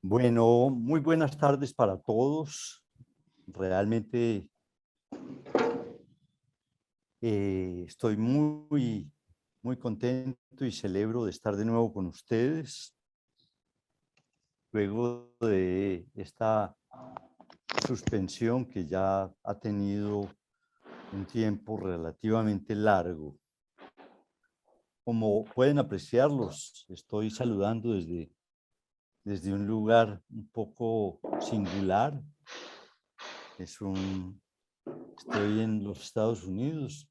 Bueno, muy buenas tardes para todos. Realmente estoy muy contento y celebro de estar de nuevo con ustedes luego de esta suspensión que ya ha tenido un tiempo relativamente largo. Como pueden apreciarlos, estoy saludando desde un lugar un poco singular. Estoy en los Estados Unidos,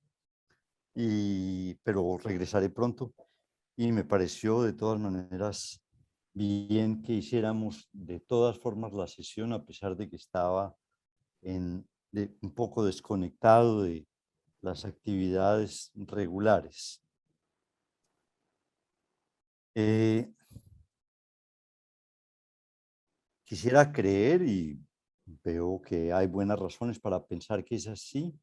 pero regresaré pronto y me pareció de todas maneras bien que hiciéramos de todas formas la sesión a pesar de que estaba un poco desconectado de las actividades regulares. Eh, Quisiera creer, y veo que hay buenas razones para pensar que es así,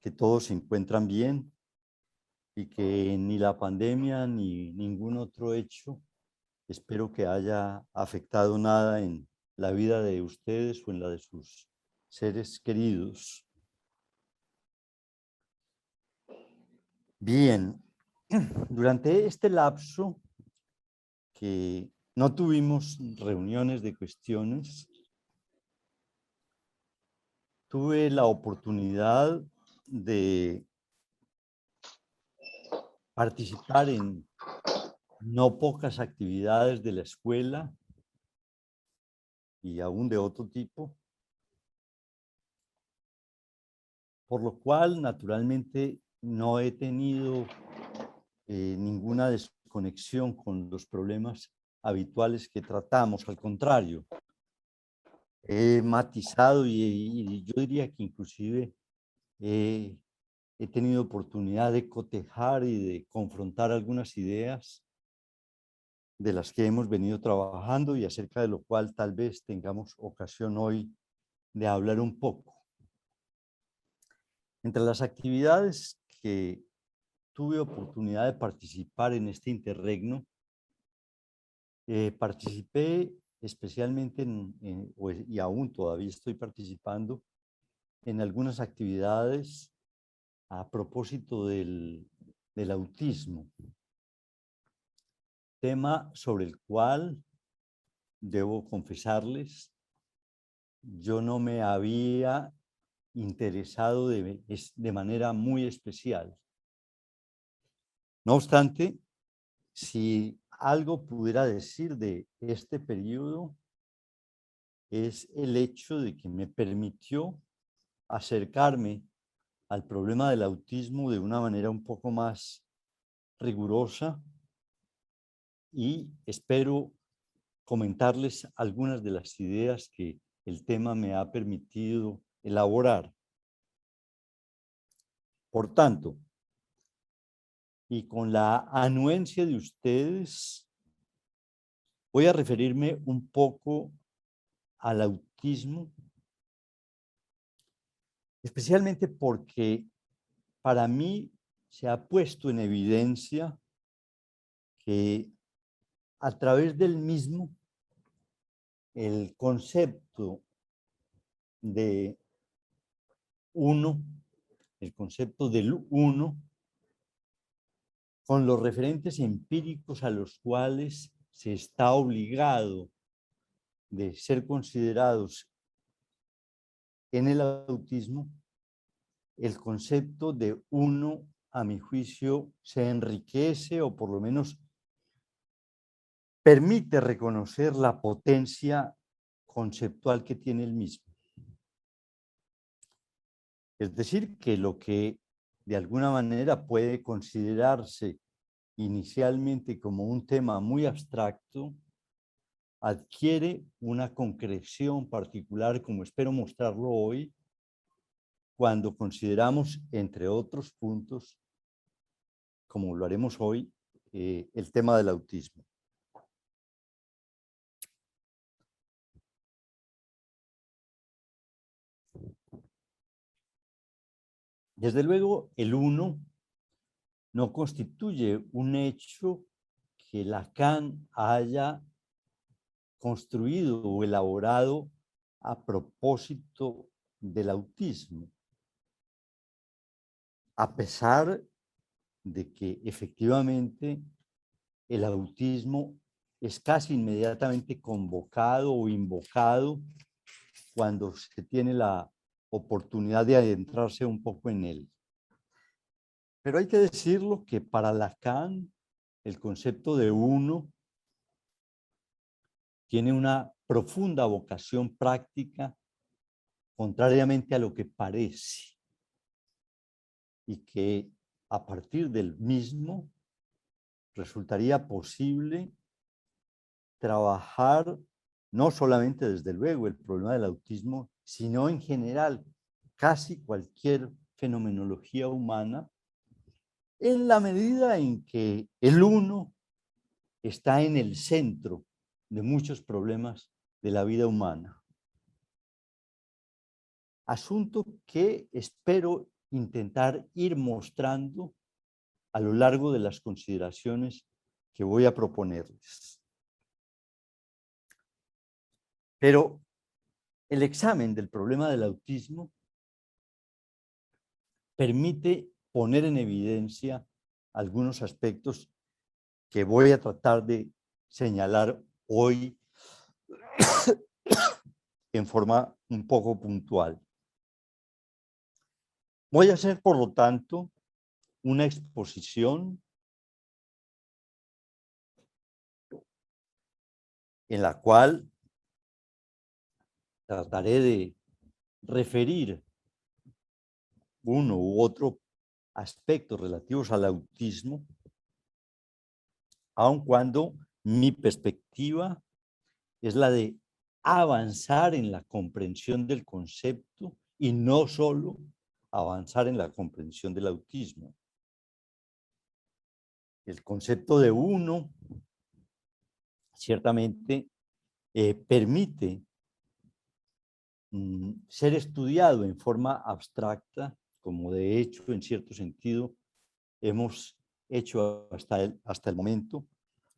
que todos se encuentran bien y que ni la pandemia ni ningún otro hecho espero que haya afectado nada en la vida de ustedes o en la de sus seres queridos. Bien, durante este lapso que no tuvimos reuniones de cuestiones, tuve la oportunidad de participar en no pocas actividades de la escuela y aún de otro tipo, por lo cual naturalmente no he tenido ninguna desconexión con los problemas habituales que tratamos. Al contrario, he matizado y yo diría que inclusive he, he tenido oportunidad de cotejar y de confrontar algunas ideas de las que hemos venido trabajando y acerca de lo cual tal vez tengamos ocasión hoy de hablar un poco. Entre las actividades que tuve oportunidad de participar en este interregno, participé especialmente y aún todavía estoy participando en algunas actividades a propósito del autismo, tema sobre el cual debo confesarles, yo no me había interesado de manera muy especial. No obstante, si algo pudiera decir de este periodo, es el hecho de que me permitió acercarme al problema del autismo de una manera un poco más rigurosa y espero comentarles algunas de las ideas que el tema me ha permitido elaborar. Por tanto, y con la anuencia de ustedes, voy a referirme un poco al autismo, especialmente porque para mí se ha puesto en evidencia que a través del mismo el concepto de uno, el concepto del uno, con los referentes empíricos a los cuales se está obligado de ser considerados en el autismo, el concepto de uno, a mi juicio, se enriquece o por lo menos permite reconocer la potencia conceptual que tiene el mismo. Es decir, que lo que de alguna manera puede considerarse inicialmente como un tema muy abstracto, adquiere una concreción particular, como espero mostrarlo hoy, cuando consideramos, entre otros puntos, como lo haremos hoy, el tema del autismo. Desde luego, el uno no constituye un hecho que Lacan haya construido o elaborado a propósito del autismo, a pesar de que efectivamente el autismo es casi inmediatamente convocado o invocado cuando se tiene la oportunidad de adentrarse un poco en él. Pero hay que decirlo que para Lacan el concepto de uno tiene una profunda vocación práctica, contrariamente a lo que parece, y que a partir del mismo resultaría posible trabajar no solamente desde luego el problema del autismo, sino en general casi cualquier fenomenología humana, en la medida en que el uno está en el centro de muchos problemas de la vida humana. Asunto que espero intentar ir mostrando a lo largo de las consideraciones que voy a proponerles. Pero el examen del problema del autismo permite poner en evidencia algunos aspectos que voy a tratar de señalar hoy en forma un poco puntual. Voy a hacer, por lo tanto, una exposición en la cual trataré de referir uno u otro aspectos relativos al autismo, aun cuando mi perspectiva es la de avanzar en la comprensión del concepto y no solo avanzar en la comprensión del autismo. El concepto de uno ciertamente permite ser estudiado en forma abstracta, como de hecho, en cierto sentido, hemos hecho hasta el momento,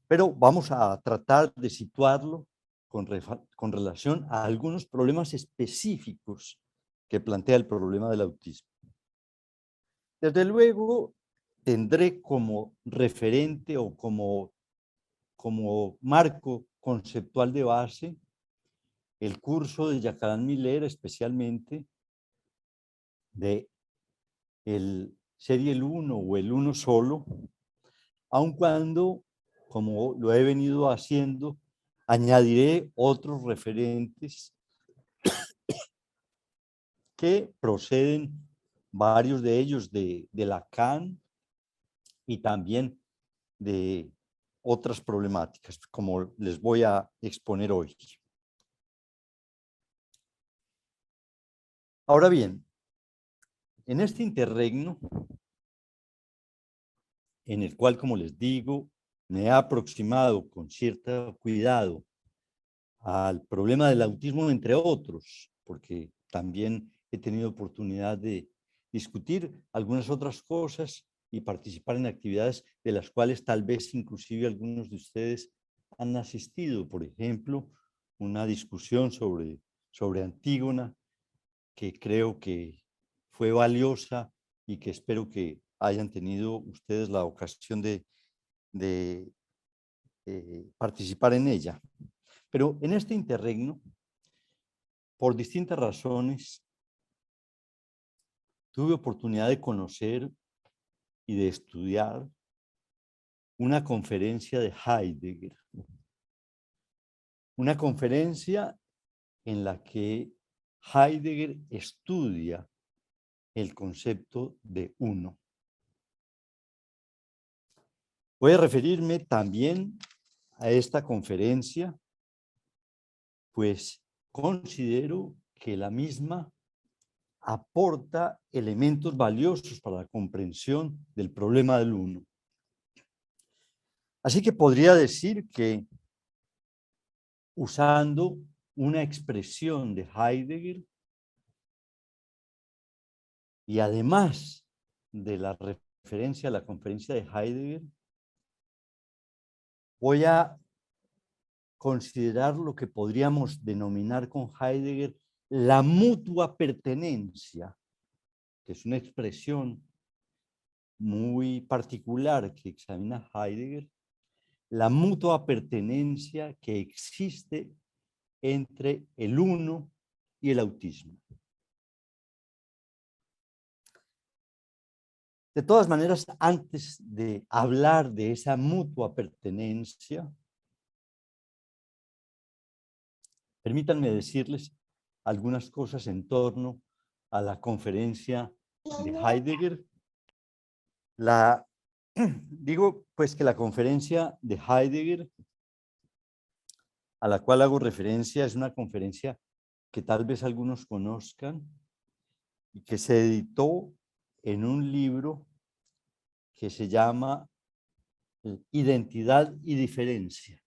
pero vamos a tratar de situarlo con relación a algunos problemas específicos que plantea el problema del autismo. Desde luego, tendré como referente o como marco conceptual de base el curso de Jacaranda Miller, especialmente de el ser y el uno o el uno solo, aun cuando, como lo he venido haciendo, añadiré otros referentes que proceden, varios de ellos de Lacan y también de otras problemáticas, como les voy a exponer hoy. Ahora bien, en este interregno, en el cual, como les digo, me he aproximado con cierto cuidado al problema del autismo, entre otros, porque también he tenido oportunidad de discutir algunas otras cosas y participar en actividades de las cuales tal vez inclusive algunos de ustedes han asistido. Por ejemplo, una discusión sobre Antígona, que creo que fue valiosa y que espero que hayan tenido ustedes la ocasión de participar en ella. Pero en este interregno, por distintas razones, tuve oportunidad de conocer y de estudiar una conferencia de Heidegger. Una conferencia en la que Heidegger estudia el concepto de uno. Voy a referirme también a esta conferencia, pues considero que la misma aporta elementos valiosos para la comprensión del problema del uno. Así que podría decir que, usando una expresión de Heidegger, y además de la referencia a la conferencia de Heidegger, voy a considerar lo que podríamos denominar con Heidegger la mutua pertenencia, que es una expresión muy particular que examina Heidegger, la mutua pertenencia que existe entre el uno y el autismo. De todas maneras, antes de hablar de esa mutua pertenencia, permítanme decirles algunas cosas en torno a la conferencia de Heidegger. Digo pues que la conferencia de Heidegger, a la cual hago referencia, es una conferencia que tal vez algunos conozcan y que se editó en un libro que se llama Identidad y Diferencia,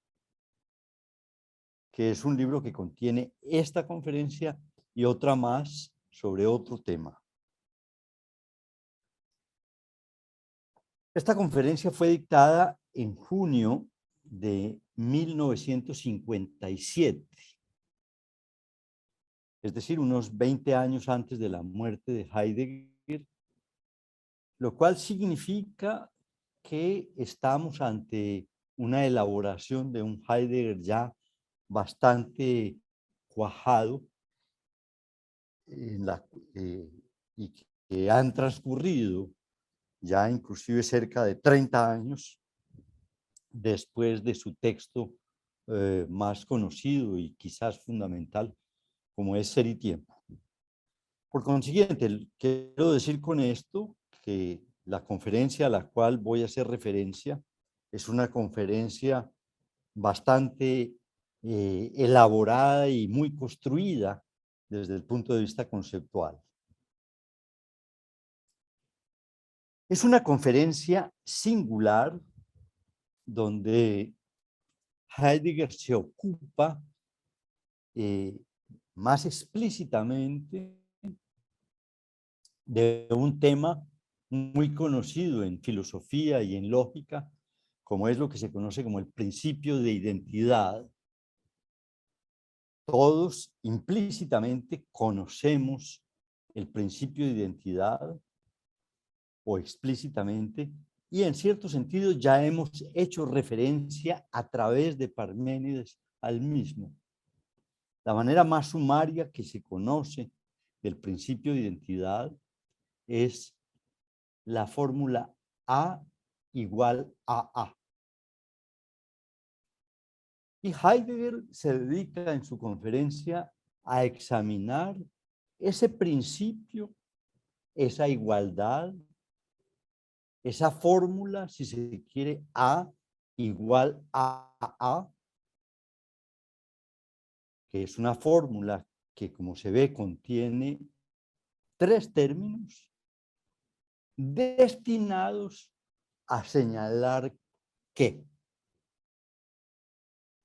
que es un libro que contiene esta conferencia y otra más sobre otro tema. Esta conferencia fue dictada en junio de 1957, es decir, unos 20 años antes de la muerte de Heidegger, lo cual significa que estamos ante una elaboración de un Heidegger ya bastante cuajado y que han transcurrido ya inclusive cerca de 30 años después de su texto más conocido y quizás fundamental, como es Ser y Tiempo. Por consiguiente, quiero decir con esto que la conferencia a la cual voy a hacer referencia es una conferencia bastante elaborada y muy construida desde el punto de vista conceptual. Es una conferencia singular donde Heidegger se ocupa más explícitamente de un tema muy conocido en filosofía y en lógica, como es lo que se conoce como el principio de identidad. Todos implícitamente conocemos el principio de identidad o explícitamente, y en cierto sentido ya hemos hecho referencia a través de Parménides al mismo. La manera más sumaria que se conoce del principio de identidad es la fórmula A igual a A. Y Heidegger se dedica en su conferencia a examinar ese principio, esa igualdad, esa fórmula, si se quiere, A igual a A, que es una fórmula que, como se ve, contiene tres términos destinados a señalar que,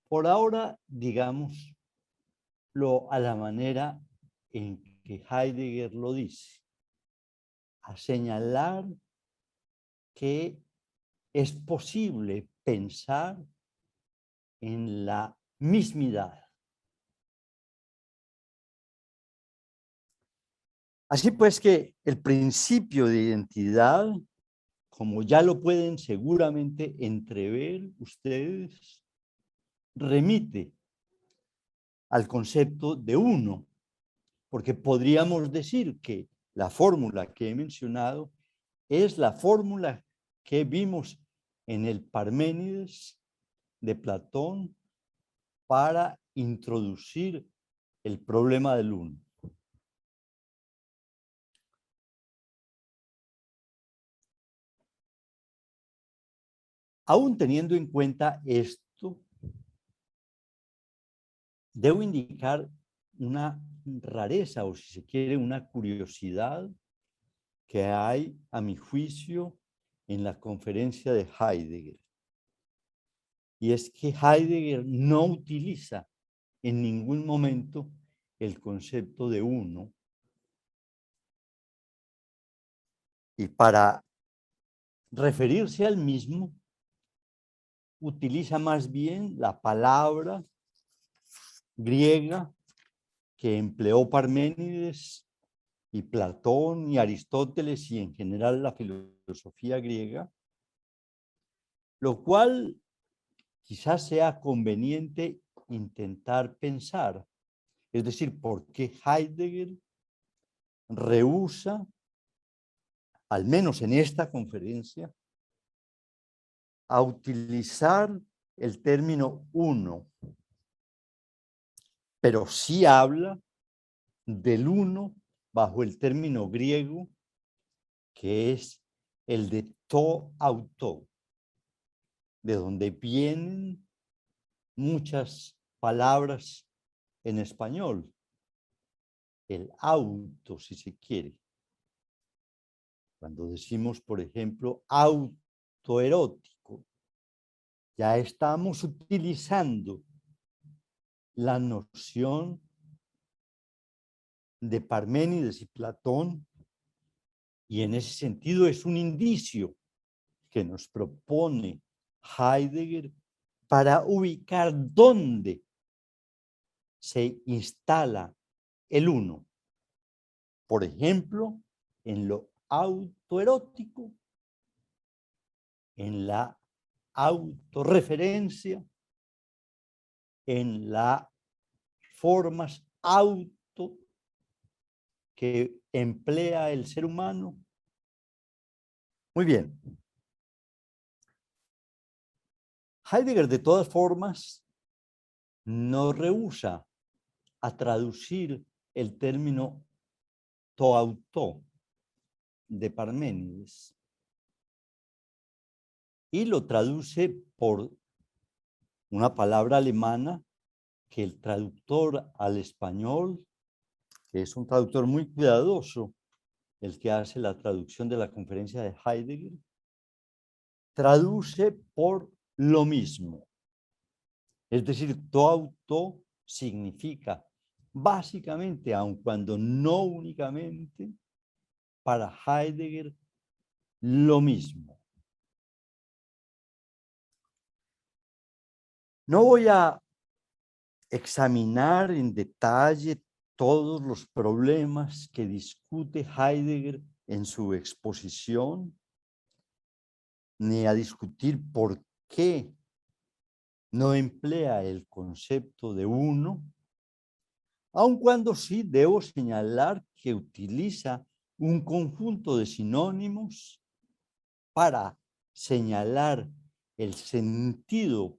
por ahora, digámoslo a la manera en que Heidegger lo dice, a señalar que es posible pensar en la mismidad. Así pues que el principio de identidad, como ya lo pueden seguramente entrever ustedes, remite al concepto de uno, porque podríamos decir que la fórmula que he mencionado es la fórmula que vimos en el Parménides de Platón para introducir el problema del uno. Aún teniendo en cuenta esto, debo indicar una rareza, o si se quiere, una curiosidad que hay, a mi juicio, en la conferencia de Heidegger. Y es que Heidegger no utiliza en ningún momento el concepto de uno. Y para referirse al mismo, utiliza más bien la palabra griega que empleó Parménides y Platón y Aristóteles y en general la filosofía griega, lo cual quizás sea conveniente intentar pensar, es decir, por qué Heidegger rehúsa, al menos en esta conferencia, a utilizar el término uno, pero sí habla del uno bajo el término griego que es el de to auto, de donde vienen muchas palabras en español, el auto, si se quiere. Cuando decimos, por ejemplo, autoerótico, ya estamos utilizando la noción de Parménides y Platón, y en ese sentido es un indicio que nos propone Heidegger para ubicar dónde se instala el uno. Por ejemplo, en lo autoerótico, en la autorreferencia, en las formas auto que emplea el ser humano. Muy bien. Heidegger, de todas formas, no rehúsa a traducir el término to auto de Parménides y lo traduce por una palabra alemana que el traductor al español, que es un traductor muy cuidadoso, el que hace la traducción de la conferencia de Heidegger, traduce por lo mismo. Es decir, to auto significa básicamente, aun cuando no únicamente, para Heidegger lo mismo. No voy a examinar en detalle todos los problemas que discute Heidegger en su exposición, ni a discutir por qué no emplea el concepto de uno, aun cuando sí debo señalar que utiliza un conjunto de sinónimos para señalar el sentido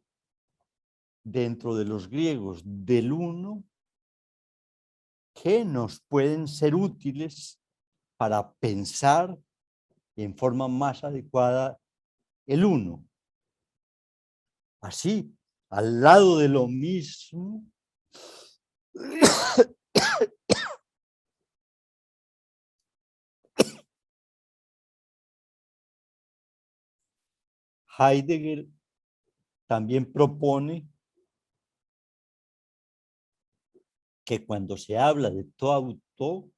dentro de los griegos del uno que nos pueden ser útiles para pensar en forma más adecuada el uno. Así, al lado de lo mismo, Heidegger también propone que cuando se habla de to auto,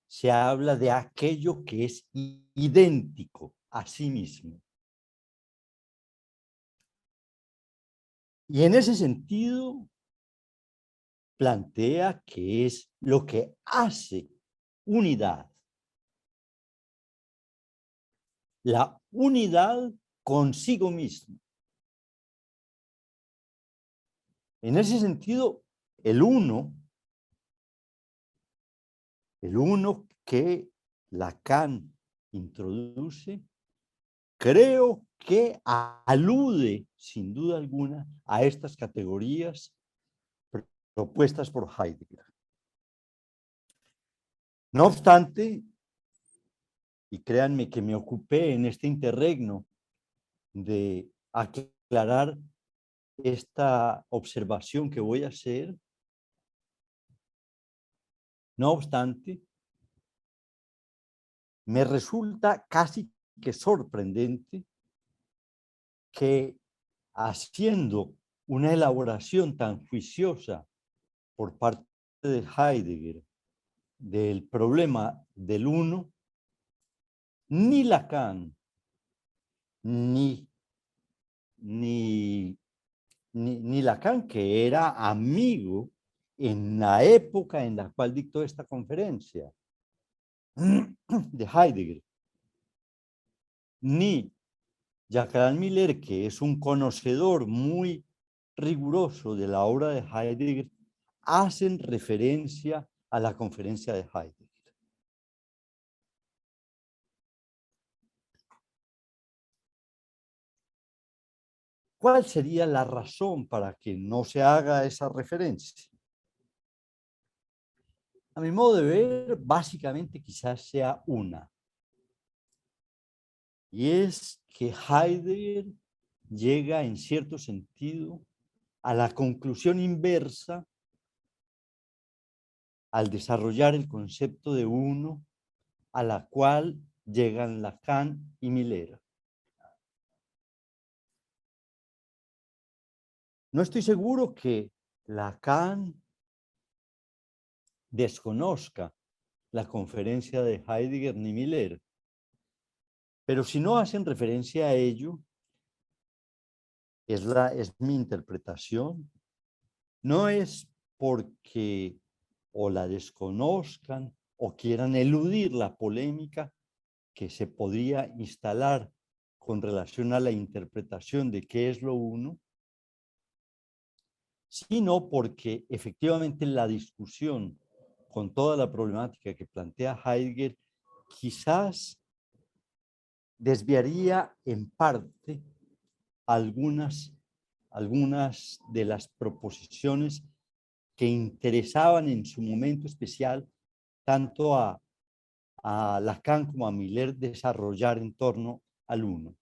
se habla de aquello que es idéntico a sí mismo. Y en ese sentido, plantea que es lo que hace unidad. La unidad consigo mismo. En ese sentido, el uno que Lacan introduce, creo que alude, sin duda alguna, a estas categorías propuestas por Heidegger. No obstante, y créanme que me ocupé en este interregno de aclarar esta observación que voy a hacer, no obstante, me resulta casi que sorprendente que haciendo una elaboración tan juiciosa por parte de Heidegger del problema del uno, ni Lacan, ni, ni Lacan, que era amigo en la época en la cual dictó esta conferencia de Heidegger, ni Jacques Miller, que es un conocedor muy riguroso de la obra de Heidegger, hacen referencia a la conferencia de Heidegger. ¿Cuál sería la razón para que no se haga esa referencia? A mi modo de ver, básicamente quizás sea una. Y es que Heidegger llega en cierto sentido a la conclusión inversa al desarrollar el concepto de uno, a la cual llegan Lacan y Miller. No estoy seguro que Lacan desconozca la conferencia de Heidegger ni Miller, pero si no hacen referencia a ello, es mi interpretación, no es porque o la desconozcan o quieran eludir la polémica que se podría instalar con relación a la interpretación de qué es lo uno, sino porque efectivamente la discusión con toda la problemática que plantea Heidegger quizás desviaría en parte algunas de las proposiciones que interesaban en su momento especial tanto a Lacan como a Miller desarrollar en torno al uno.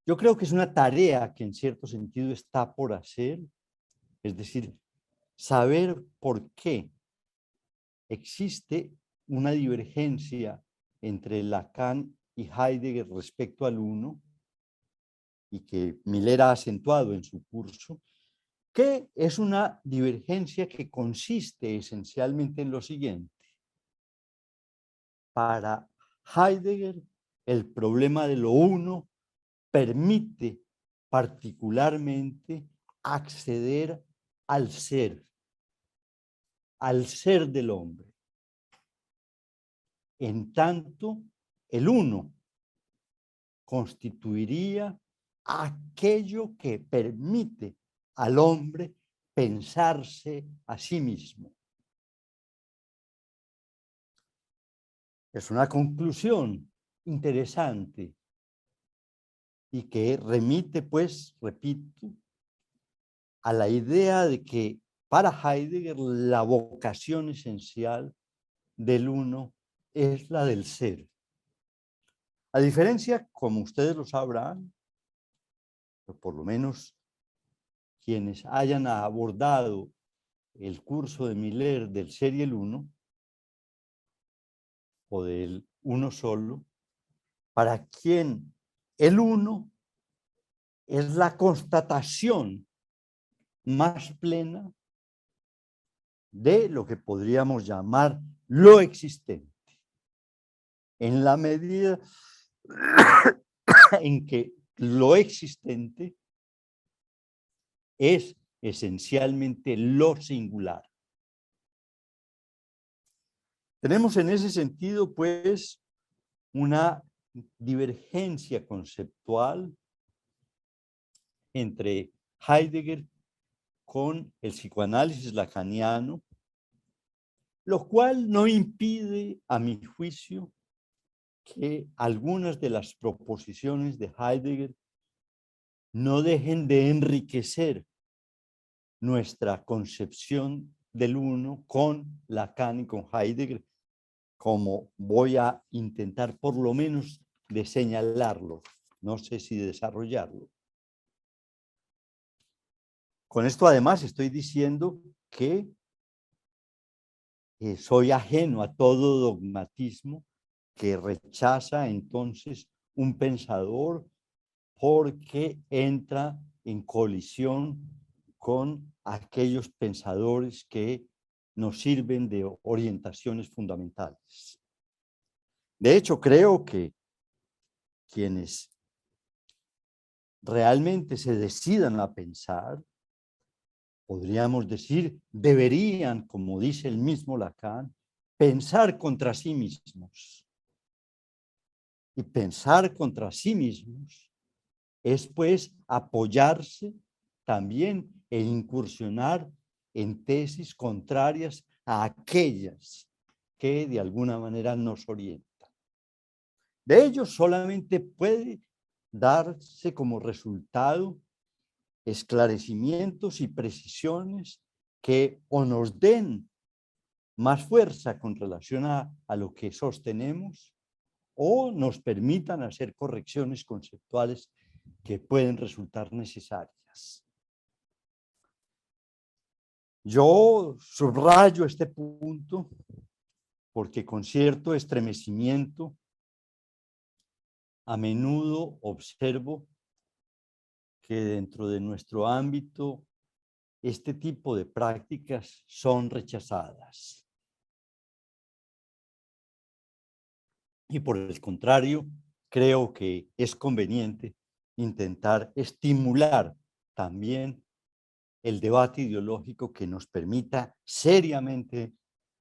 Yo creo que es una tarea que en cierto sentido está por hacer, es decir, saber por qué existe una divergencia entre Lacan y Heidegger respecto al uno, y que Miller ha acentuado en su curso, que es una divergencia que consiste esencialmente en lo siguiente. Para Heidegger, el problema de lo uno permite particularmente acceder al ser del hombre. En tanto, el uno constituiría aquello que permite al hombre pensarse a sí mismo. Es una conclusión interesante y que remite, pues, repito, a la idea de que para Heidegger la vocación esencial del uno es la del ser. A diferencia, como ustedes lo sabrán, o por lo menos quienes hayan abordado el curso de Miller del ser y el uno, o del uno solo, para quien el uno es la constatación más plena de lo que podríamos llamar lo existente, en la medida en que lo existente es esencialmente lo singular. Tenemos en ese sentido, pues, una divergencia conceptual entre Heidegger con el psicoanálisis lacaniano, lo cual no impide, a mi juicio, que algunas de las proposiciones de Heidegger no dejen de enriquecer nuestra concepción del uno con Lacan y con Heidegger, como voy a intentar por lo menos de señalarlo, no sé si desarrollarlo. Con esto además estoy diciendo que soy ajeno a todo dogmatismo que rechaza entonces un pensador porque entra en colisión con aquellos pensadores que nos sirven de orientaciones fundamentales. De hecho, creo que quienes realmente se decidan a pensar podríamos decir, deberían, como dice el mismo Lacan, pensar contra sí mismos. Y pensar contra sí mismos es, pues, apoyarse también e incursionar en tesis contrarias a aquellas que de alguna manera nos orientan. De ello solamente puede darse como resultado esclarecimientos y precisiones que o nos den más fuerza con relación a lo que sostenemos o nos permitan hacer correcciones conceptuales que pueden resultar necesarias. Yo subrayo este punto porque con cierto estremecimiento a menudo observo que dentro de nuestro ámbito este tipo de prácticas son rechazadas. Y por el contrario, creo que es conveniente intentar estimular también el debate ideológico que nos permita seriamente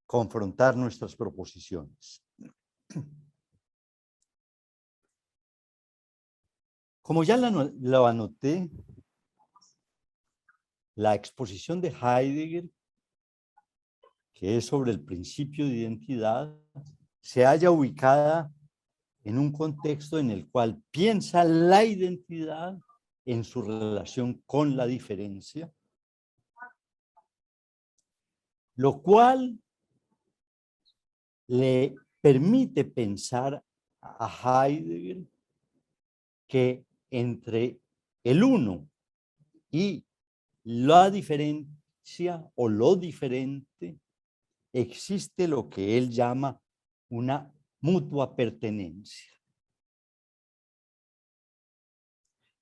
confrontar nuestras proposiciones. Como ya lo anoté, la exposición de Heidegger, que es sobre el principio de identidad, se halla ubicada en un contexto en el cual piensa la identidad en su relación con la diferencia, lo cual le permite pensar a Heidegger que entre el uno y la diferencia o lo diferente existe lo que él llama una mutua pertenencia.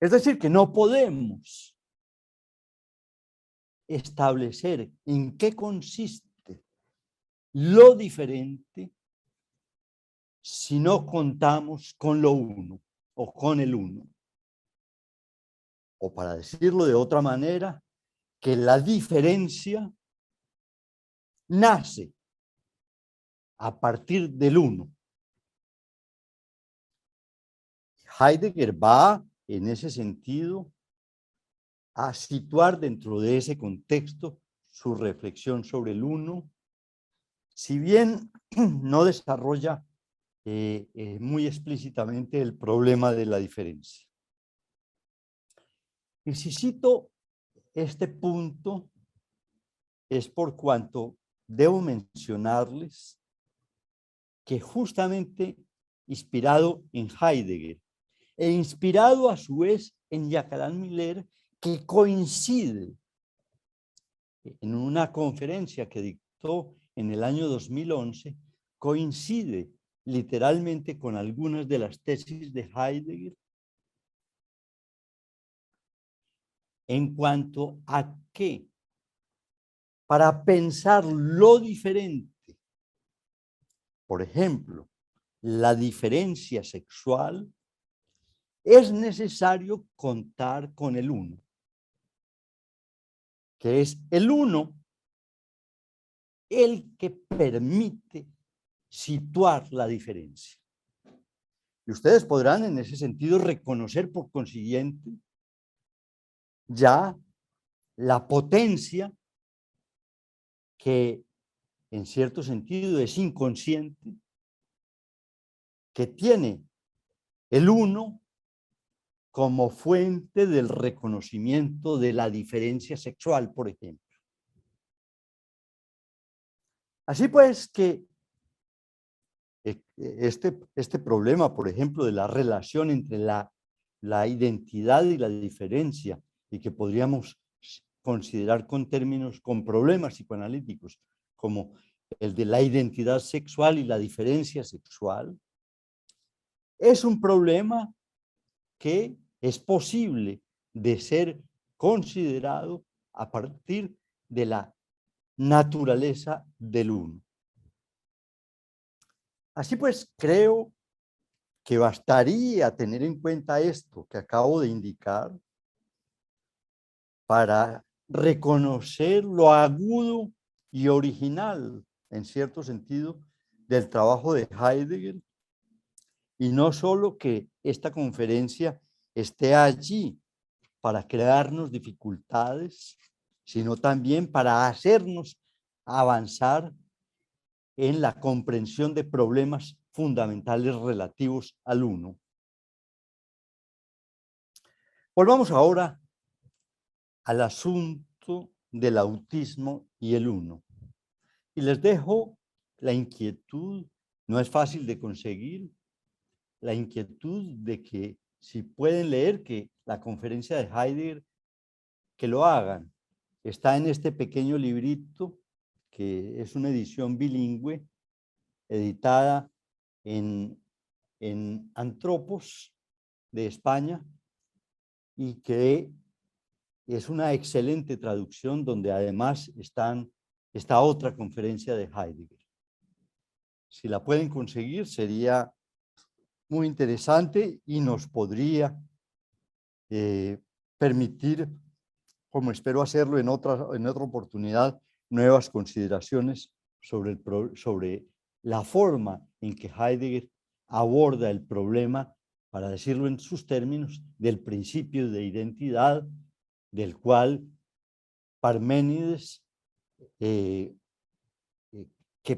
Es decir, que no podemos establecer en qué consiste lo diferente si no contamos con lo uno o con el uno. O para decirlo de otra manera, que la diferencia nace a partir del uno. Heidegger va, en ese sentido, a situar dentro de ese contexto su reflexión sobre el uno, si bien no desarrolla muy explícitamente el problema de la diferencia. Y si cito este punto es por cuanto debo mencionarles que justamente inspirado en Heidegger e inspirado a su vez en Jacques Alain Miller, que coincide en una conferencia que dictó en el año 2011, coincide literalmente con algunas de las tesis de Heidegger en cuanto a que para pensar lo diferente, por ejemplo, la diferencia sexual, es necesario contar con el uno, que es el uno el que permite situar la diferencia. Y ustedes podrán en ese sentido reconocer por consiguiente ya la potencia que en cierto sentido es inconsciente, que tiene el uno como fuente del reconocimiento de la diferencia sexual, por ejemplo. Así pues que este problema, por ejemplo, de la relación entre la identidad y la diferencia, y que podríamos considerar con problemas psicoanalíticos, como el de la identidad sexual y la diferencia sexual, es un problema que es posible de ser considerado a partir de la naturaleza del uno. Así pues, creo que bastaría tener en cuenta esto que acabo de indicar para reconocer lo agudo y original, en cierto sentido, del trabajo de Heidegger, y no solo que esta conferencia esté allí para crearnos dificultades, sino también para hacernos avanzar en la comprensión de problemas fundamentales relativos al uno. Volvamos ahora al asunto del autismo y el uno. Y les dejo la inquietud, no es fácil de conseguir, la inquietud de que si pueden leer que la conferencia de Heidegger, que lo hagan. Está en este pequeño librito, que es una edición bilingüe, editada en Antropos de España, y que es una excelente traducción donde además está otra conferencia de Heidegger. Si la pueden conseguir sería muy interesante y nos podría permitir, como espero hacerlo en otra oportunidad, nuevas consideraciones sobre la forma en que Heidegger aborda el problema, para decirlo en sus términos, del principio de identidad, del cual Parménides, que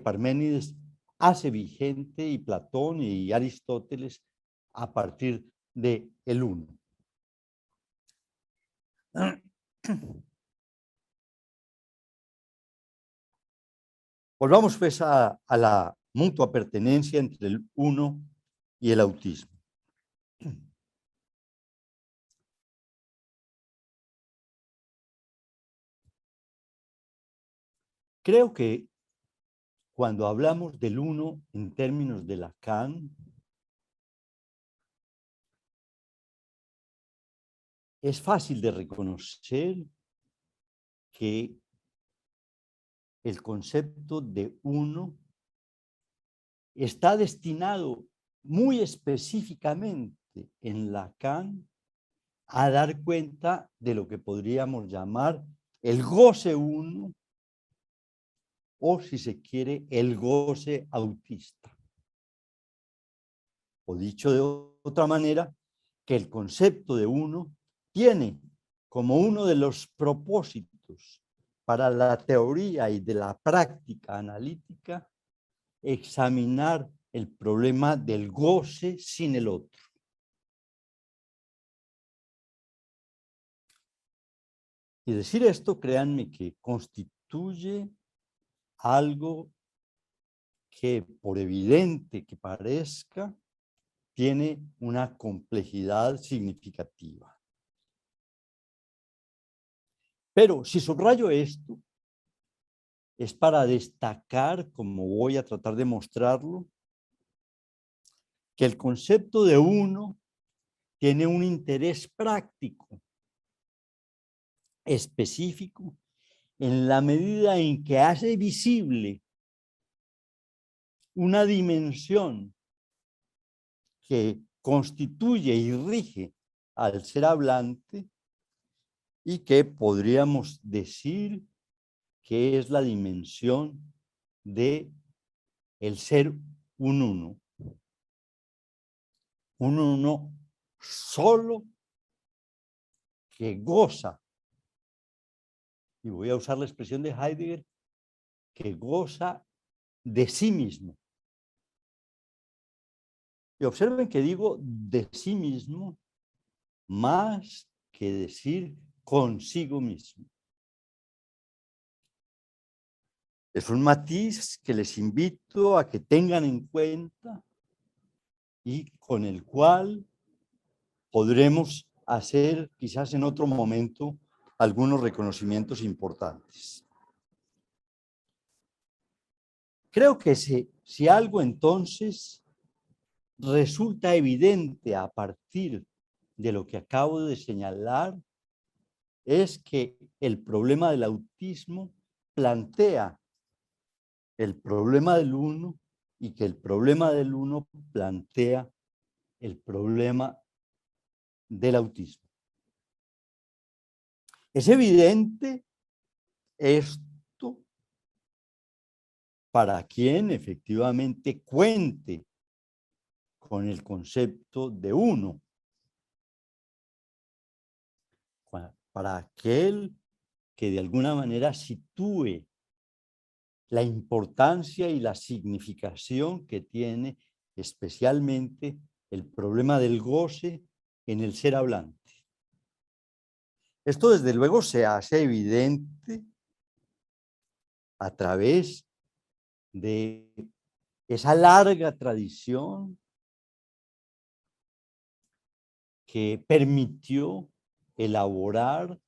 Parménides hace vigente, y Platón y Aristóteles, a partir de el uno. Volvamos pues a la mutua pertenencia entre el uno y el autismo. Creo que cuando hablamos del uno en términos de Lacan, es fácil de reconocer que el concepto de uno está destinado muy específicamente en Lacan a dar cuenta de lo que podríamos llamar el goce uno, o si se quiere, el goce autista. O dicho de otra manera, que el concepto de uno tiene como uno de los propósitos para la teoría y de la práctica analítica examinar el problema del goce sin el otro. Y decir esto, créanme que constituye algo que, por evidente que parezca, tiene una complejidad significativa. Pero si subrayo esto, es para destacar, como voy a tratar de mostrarlo, que el concepto de uno tiene un interés práctico, específico, en la medida en que hace visible una dimensión que constituye y rige al ser hablante, y que podríamos decir que es la dimensión de el ser un uno. Un uno solo que goza, y voy a usar la expresión de Heidegger, que goza de sí mismo. Y observen que digo de sí mismo más que decir consigo mismo. Es un matiz que les invito a que tengan en cuenta y con el cual podremos hacer quizás en otro momento algunos reconocimientos importantes. Creo que si algo entonces resulta evidente a partir de lo que acabo de señalar, es que el problema del autismo plantea el problema del uno, y que el problema del uno plantea el problema del autismo. Es evidente esto para quien efectivamente cuente con el concepto de uno, para aquel que de alguna manera sitúe la importancia y la significación que tiene especialmente el problema del goce en el ser hablante. Esto desde luego se hace evidente a través de esa larga tradición que permitió elaborar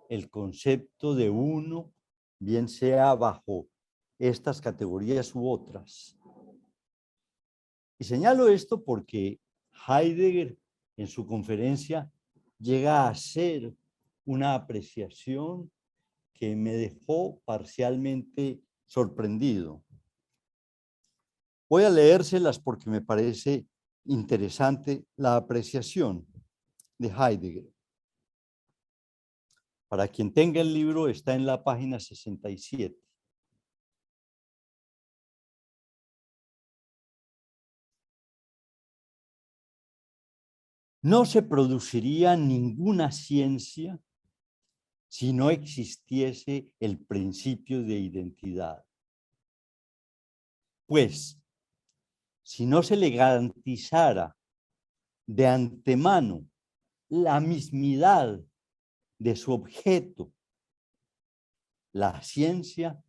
el concepto de uno, bien sea bajo estas categorías u otras. Y señalo esto porque Heidegger en su conferencia llega a hacer una apreciación que me dejó parcialmente sorprendido. Voy a leérselas porque me parece interesante la apreciación de Heidegger. Para quien tenga el libro, está en la página 67. No se produciría ninguna ciencia si no existiese el principio de identidad. Pues, si no se le garantizara de antemano la mismidad de su objeto, la ciencia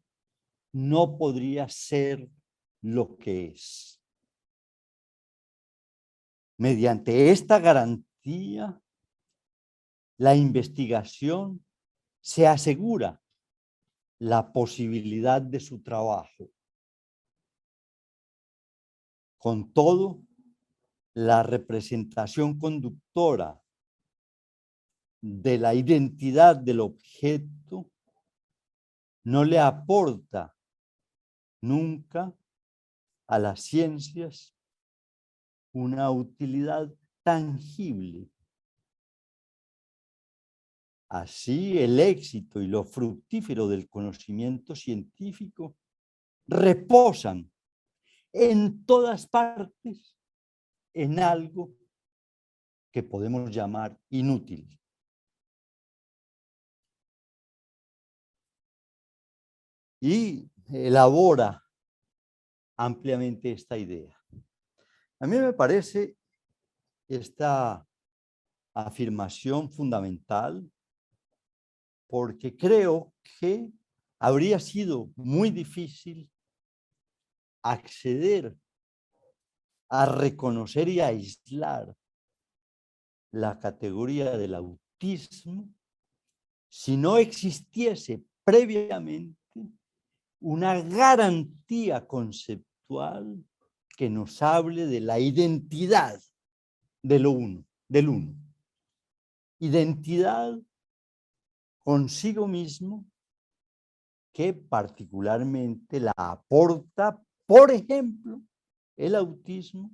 no podría ser lo que es. Mediante esta garantía, la investigación se asegura la posibilidad de su trabajo. Con todo, la representación conductora de la identidad del objeto no le aporta nunca a las ciencias una utilidad tangible. Así, el éxito y lo fructífero del conocimiento científico reposan en todas partes en algo que podemos llamar inútil. Y elabora ampliamente esta idea. A mí me parece esta afirmación fundamental porque creo que habría sido muy difícil acceder a reconocer y a aislar la categoría del autismo si no existiese previamente una garantía conceptual que nos hable de la identidad de lo uno, del uno. Identidad consigo mismo que particularmente la aporta, por ejemplo, el autismo,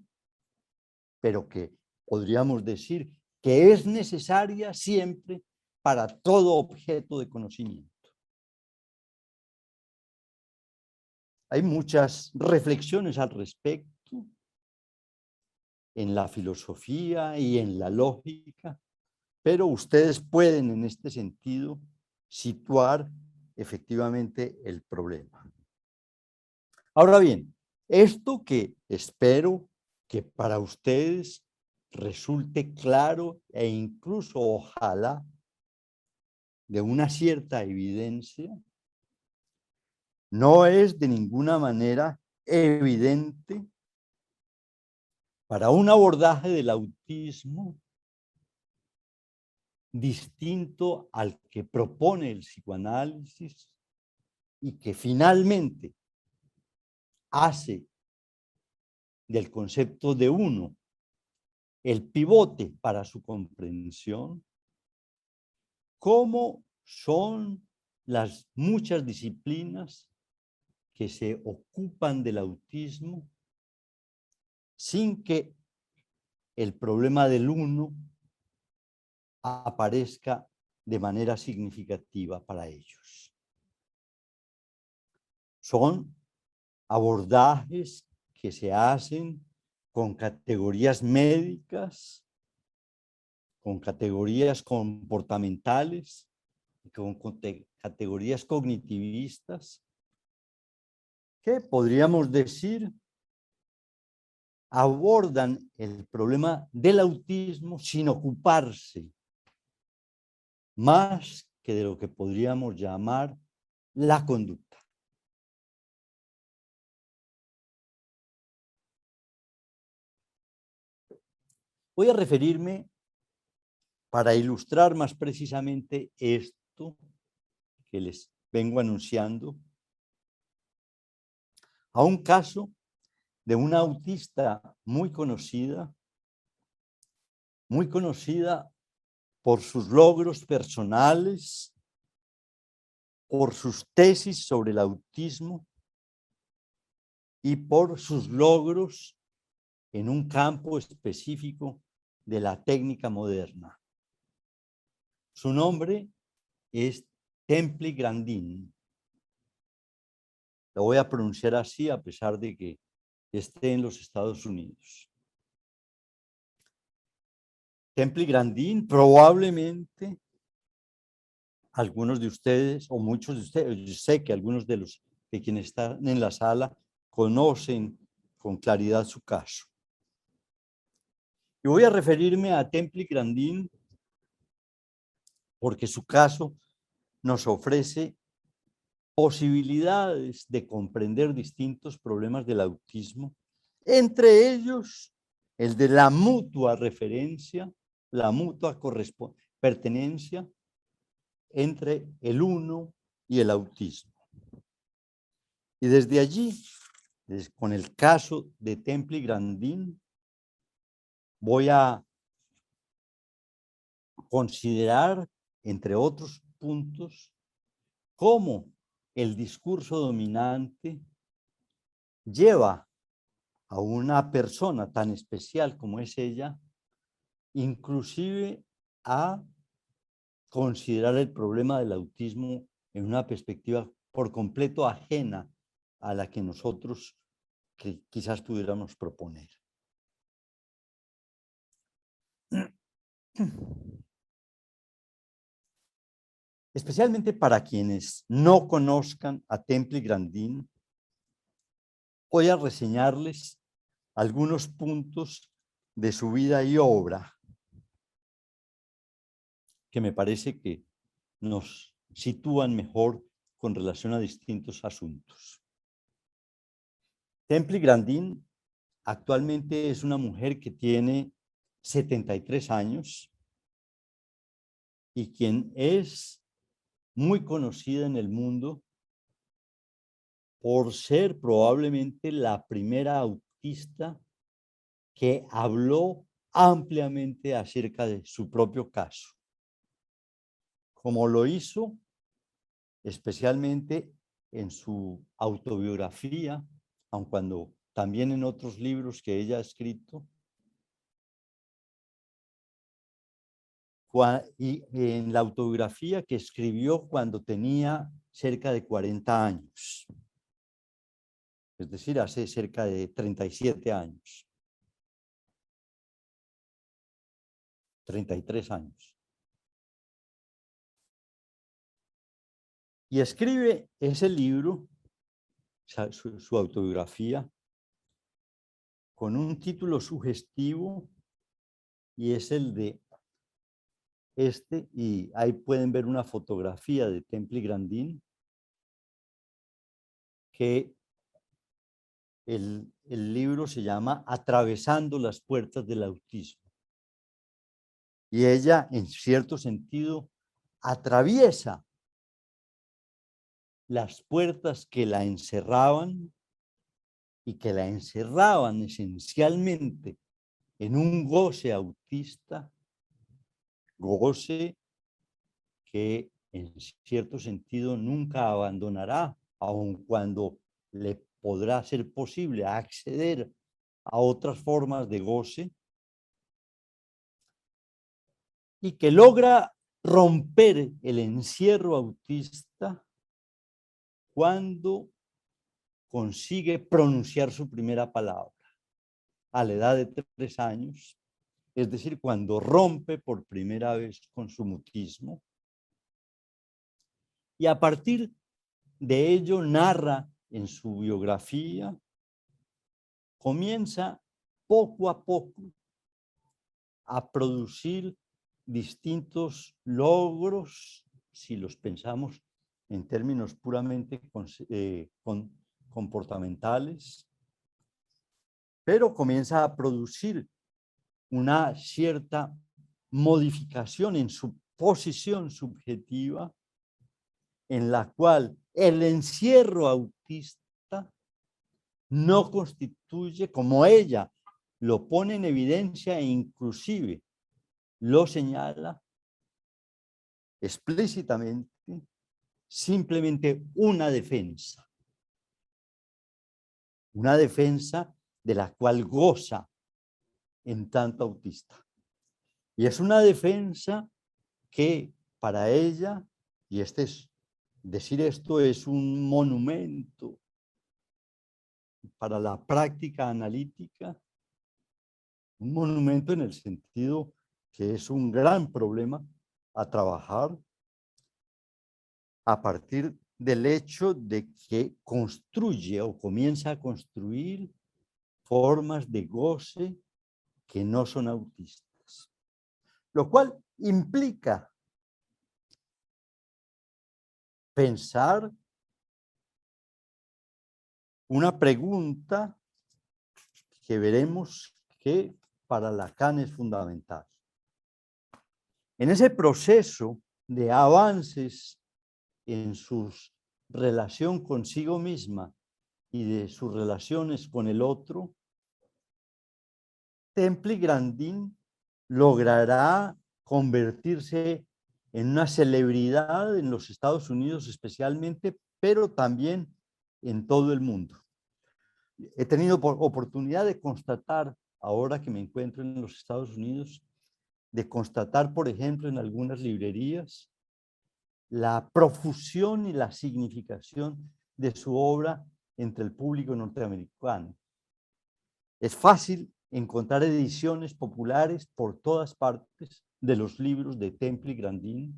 pero que podríamos decir que es necesaria siempre para todo objeto de conocimiento. Hay muchas reflexiones al respecto en la filosofía y en la lógica, pero ustedes pueden en este sentido situar efectivamente el problema. Ahora bien, esto que espero que para ustedes resulte claro e incluso ojalá de una cierta evidencia, no es de ninguna manera evidente para un abordaje del autismo distinto al que propone el psicoanálisis y que finalmente hace del concepto de uno el pivote para su comprensión, cómo son las muchas disciplinas que se ocupan del autismo sin que el problema del uno aparezca de manera significativa para ellos. Son abordajes que se hacen con categorías médicas, con categorías comportamentales, con categorías cognitivistas, que podríamos decir abordan el problema del autismo sin ocuparse más que de lo que podríamos llamar la conducta. Voy a referirme, para ilustrar más precisamente esto que les vengo anunciando, a un caso de una autista muy conocida por sus logros personales, por sus tesis sobre el autismo y por sus logros en un campo específico de la técnica moderna. Su nombre es Temple Grandin. Lo voy a pronunciar así a pesar de que esté en los Estados Unidos. Temple Grandin, probablemente algunos de ustedes o muchos de ustedes, yo sé que algunos de quienes están en la sala conocen con claridad su caso. Y voy a referirme a Temple Grandin porque su caso nos ofrece posibilidades de comprender distintos problemas del autismo, entre ellos el de la mutua referencia, la mutua pertenencia entre el uno y el autismo. Y desde allí, con el caso de Temple Grandin, voy a considerar, entre otros puntos, cómo el discurso dominante lleva a una persona tan especial como es ella, inclusive a considerar el problema del autismo en una perspectiva por completo ajena a la que nosotros quizás pudiéramos proponer. Especialmente para quienes no conozcan a Temple Grandin, voy a reseñarles algunos puntos de su vida y obra que me parece que nos sitúan mejor con relación a distintos asuntos. Temple Grandin actualmente es una mujer que tiene 73 años y quien es muy conocida en el mundo por ser probablemente la primera autista que habló ampliamente acerca de su propio caso, como lo hizo especialmente en su autobiografía, aun cuando también en otros libros que ella ha escrito, y en la autobiografía que escribió cuando tenía cerca de 40 años, es decir, hace cerca de 37 años, 33 años. Y escribe ese libro, su autobiografía, con un título sugestivo, y es el de y ahí pueden ver una fotografía de Temple Grandin, que el libro se llama Atravesando las puertas del autismo. Y ella, en cierto sentido, atraviesa las puertas que la encerraban y que la encerraban esencialmente en un goce autista, goce que en cierto sentido nunca abandonará, aun cuando le podrá ser posible acceder a otras formas de goce, y que logra romper el encierro autista cuando consigue pronunciar su primera palabra a la edad de 3 años, es decir, cuando rompe por primera vez con su mutismo. Y a partir de ello narra en su biografía, comienza poco a poco a producir distintos logros, si los pensamos en términos puramente comportamentales, pero comienza a producir una cierta modificación en su posición subjetiva, en la cual el encierro autista no constituye, como ella lo pone en evidencia e inclusive lo señala explícitamente, simplemente una defensa de la cual goza en tanto autista. Y es una defensa que para ella, y decir esto es un monumento para la práctica analítica, un monumento en el sentido que es un gran problema a trabajar a partir del hecho de que construye o comienza a construir formas de goce que no son autistas, lo cual implica pensar una pregunta que veremos que para Lacan es fundamental. En ese proceso de avances en su relación consigo misma y de sus relaciones con el otro, Templi-Grandin logrará convertirse en una celebridad en los Estados Unidos especialmente, pero también en todo el mundo. He tenido oportunidad de constatar, ahora que me encuentro en los Estados Unidos, de constatar, por ejemplo, en algunas librerías, la profusión y la significación de su obra entre el público norteamericano. Es fácil encontrar ediciones populares por todas partes de los libros de Templi-Grandin,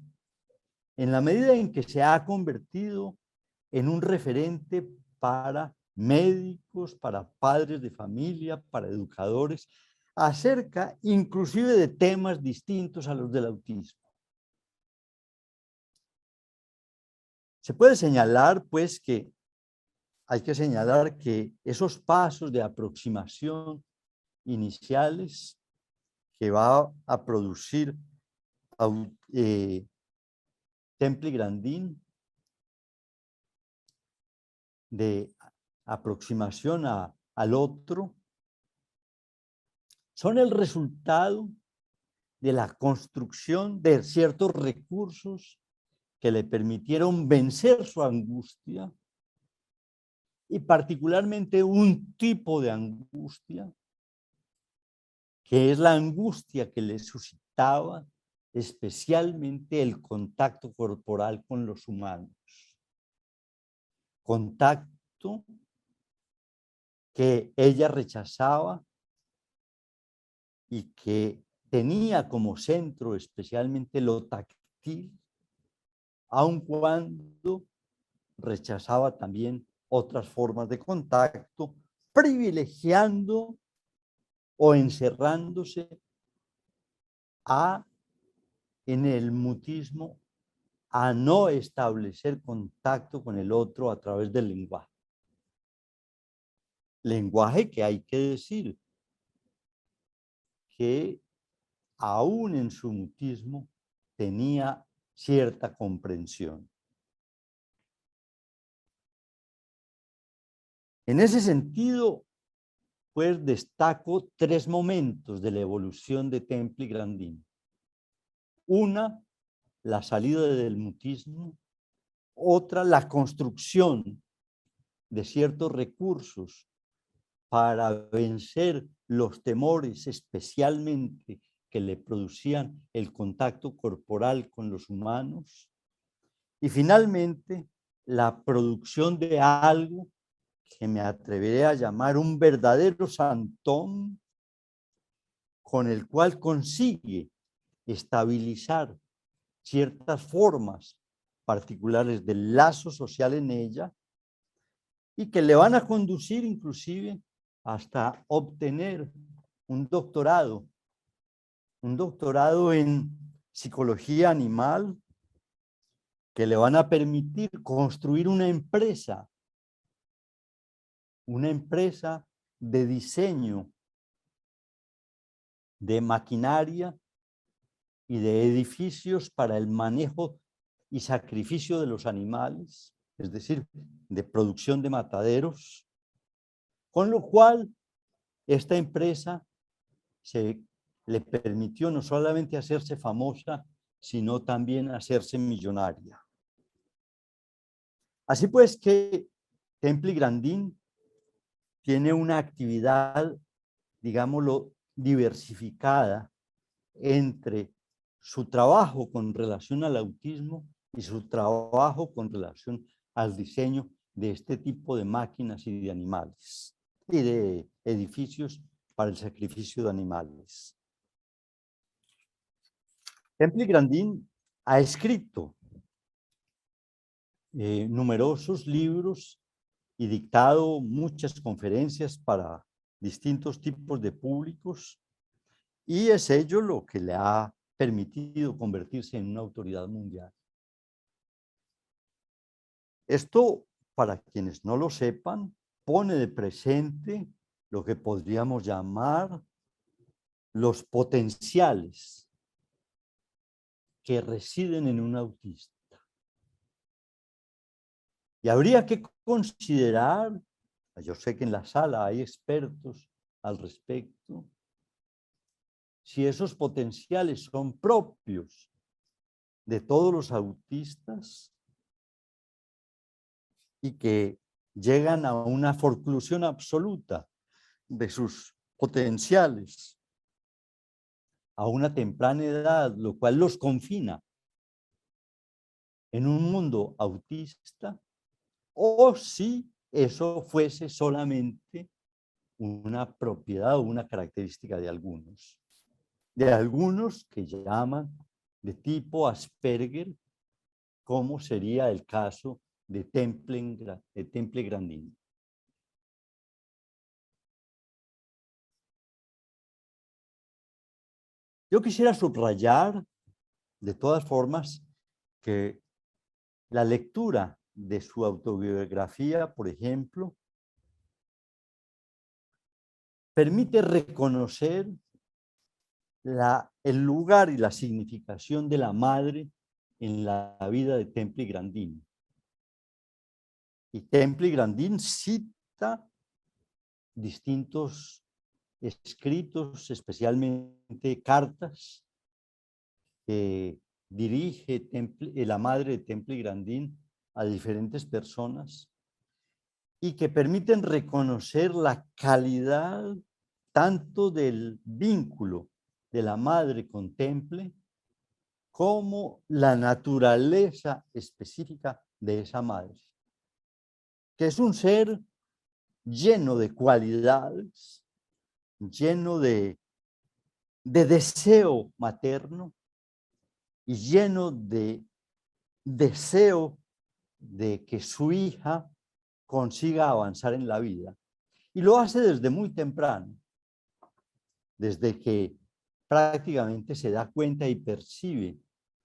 en la medida en que se ha convertido en un referente para médicos, para padres de familia, para educadores, acerca inclusive de temas distintos a los del autismo. Se puede señalar, pues, que hay que señalar que esos pasos de aproximación iniciales que va a producir Templi-Grandin, de aproximación al otro, son el resultado de la construcción de ciertos recursos que le permitieron vencer su angustia, y particularmente un tipo de angustia, que es la angustia que le suscitaba especialmente el contacto corporal con los humanos. Contacto que ella rechazaba y que tenía como centro especialmente lo táctil, aun cuando rechazaba también otras formas de contacto, privilegiando o encerrándose en el mutismo a no establecer contacto con el otro a través del lenguaje. Lenguaje que hay que decir que aún en su mutismo tenía cierta comprensión. En ese sentido, pues destaco 3 momentos de la evolución de Templi-Grandin. Una, la salida del mutismo. Otra, la construcción de ciertos recursos para vencer los temores, especialmente que le producían el contacto corporal con los humanos. Y finalmente, la producción de algo que me atreveré a llamar un verdadero santón, con el cual consigue estabilizar ciertas formas particulares del lazo social en ella y que le van a conducir inclusive hasta obtener un doctorado en psicología animal, que le van a permitir construir una empresa de diseño de maquinaria y de edificios para el manejo y sacrificio de los animales, es decir, de producción de mataderos, con lo cual esta empresa le permitió no solamente hacerse famosa, sino también hacerse millonaria. Así pues que Temple Grandin tiene una actividad, digámoslo, diversificada entre su trabajo con relación al autismo y su trabajo con relación al diseño de este tipo de máquinas y de animales y de edificios para el sacrificio de animales. Temple Grandin ha escrito numerosos libros y dictado muchas conferencias para distintos tipos de públicos, y es ello lo que le ha permitido convertirse en una autoridad mundial. Esto, para quienes no lo sepan, pone de presente lo que podríamos llamar los potenciales que residen en un autista. Y habría que considerar, yo sé que en la sala hay expertos al respecto, si esos potenciales son propios de todos los autistas y que llegan a una forclusión absoluta de sus potenciales a una temprana edad, lo cual los confina en un mundo autista, o si eso fuese solamente una propiedad o una característica de algunos que llaman de tipo Asperger, como sería el caso de Temple Grandin. Yo quisiera subrayar, de todas formas, que la lectura de su autobiografía, por ejemplo, permite reconocer el lugar y la significación de la madre en la vida de Temple Grandin. Y Temple Grandin cita distintos escritos, especialmente cartas, que dirige la madre de Temple Grandin a diferentes personas y que permiten reconocer la calidad tanto del vínculo de la madre con Temple como la naturaleza específica de esa madre, que es un ser lleno de cualidades, lleno de deseo materno y lleno de deseo de que su hija consiga avanzar en la vida. Y lo hace desde muy temprano, desde que prácticamente se da cuenta y percibe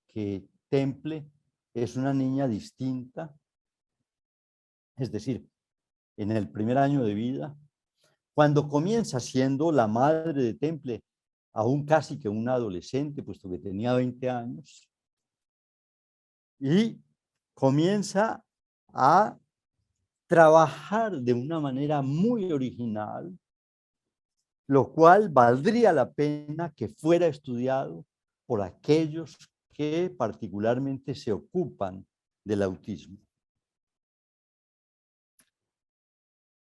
que Temple es una niña distinta, es decir, en el primer año de vida, cuando comienza siendo la madre de Temple, aún casi que una adolescente, puesto que tenía 20 años, y comienza a trabajar de una manera muy original, lo cual valdría la pena que fuera estudiado por aquellos que particularmente se ocupan del autismo.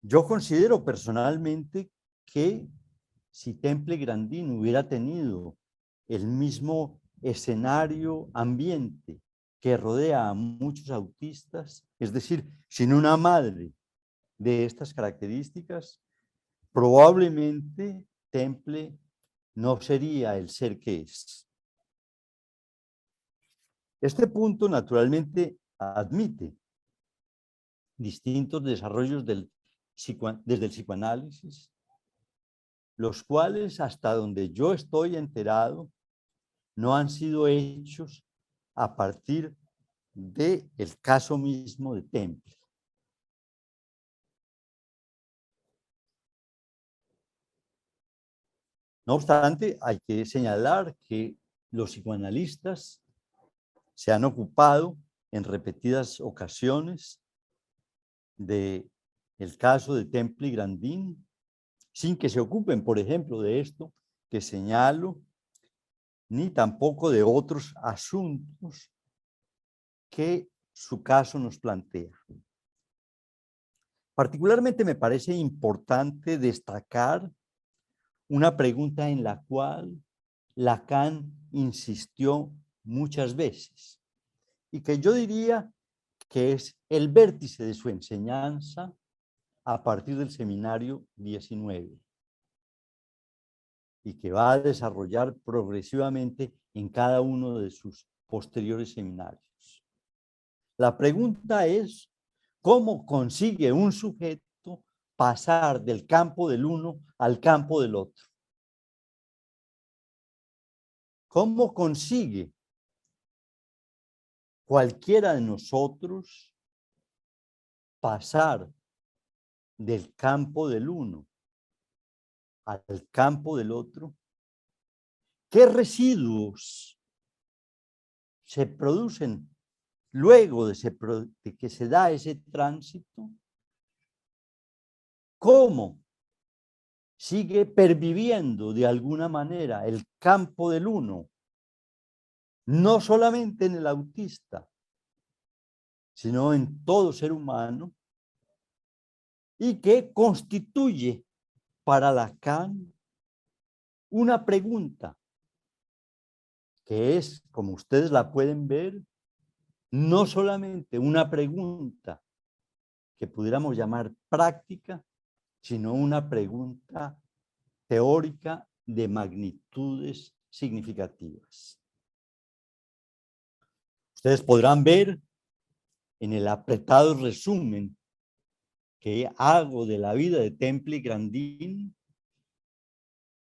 Yo considero personalmente que si Temple Grandin hubiera tenido el mismo escenario ambiente que rodea a muchos autistas, es decir, sin una madre de estas características, probablemente Temple no sería el ser que es. Este punto naturalmente admite distintos desarrollos desde el psicoanálisis, los cuales, hasta donde yo estoy enterado, no han sido hechos a partir del caso mismo de Temple. No obstante, hay que señalar que los psicoanalistas se han ocupado en repetidas ocasiones del caso de Temple y Grandin, sin que se ocupen, por ejemplo, de esto que señalo, ni tampoco de otros asuntos que su caso nos plantea. Particularmente me parece importante destacar una pregunta en la cual Lacan insistió muchas veces y que yo diría que es el vértice de su enseñanza a partir del seminario 19 y que va a desarrollar progresivamente en cada uno de sus posteriores seminarios. La pregunta es, ¿cómo consigue un sujeto pasar del campo del uno al campo del otro? ¿Cómo consigue cualquiera de nosotros pasar del campo del uno al campo del otro? ¿Qué residuos se producen luego de que se da ese tránsito? ¿Cómo sigue perviviendo de alguna manera el campo del uno, no solamente en el autista, sino en todo ser humano, y que constituye para Lacan una pregunta que es, como ustedes la pueden ver, no solamente una pregunta que pudiéramos llamar práctica, sino una pregunta teórica de magnitudes significativas. Ustedes podrán ver en el apretado resumen que hago de la vida de Temple y Grandin